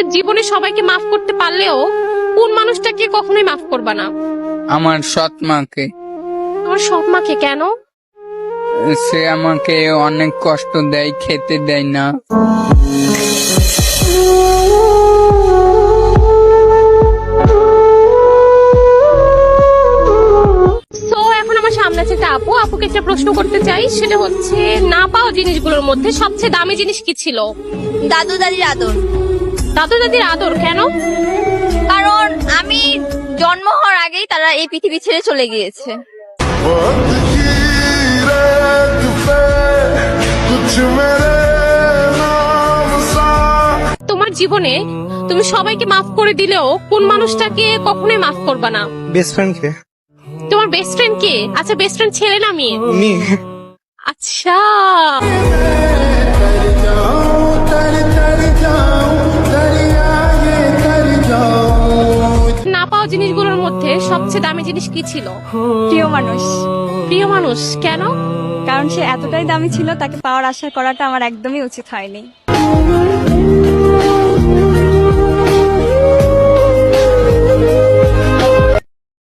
জীবনে সবাইকে মাফ করতে পারলেও কোন মানুষটাকে কখনোই মাফ করবা না? আমার সৎ মাকে। আমার সৎ মাকে? কেন? সে আমাকে অনেক কষ্ট দেয়, খেতে দেয় না। সো এখন আমার সামনে আছে একটা আপুকে একটা প্রশ্ন করতে চাই, সেটা হচ্ছে না পাওয়া জিনিসগুলোর মধ্যে সবচেয়ে দামি জিনিস কি ছিল? দাদু দাদির আদর। দাদু দাদির আদর? কেন? কারণ আমি জন্ম হওয়ার আগেই তারা এই পৃথিবী ছেড়ে চলে গিয়েছে। তোমার জীবনে তুমি সবাইকে মাফ করে দিলেও কোন মানুষটাকে কখনোই মাফ করবা না? বেস্ট ফ্রেন্ড কে? তোমার বেস্ট ফ্রেন্ড কে? আচ্ছা, বেস্ট ফ্রেন্ড ছেলে না মেয়ে? মেয়ে। আচ্ছা, না পাওয়া জিনিসগুলোর মধ্যে সবচেয়ে দামি জিনিস কি ছিল? প্রিয় মানুষ। প্রিয় মানুষ? কেন? কারণ সে এতটাই দামি ছিল, তাকে পাওয়ার আশা করাটা আমার একদমই উচিত হয়নি।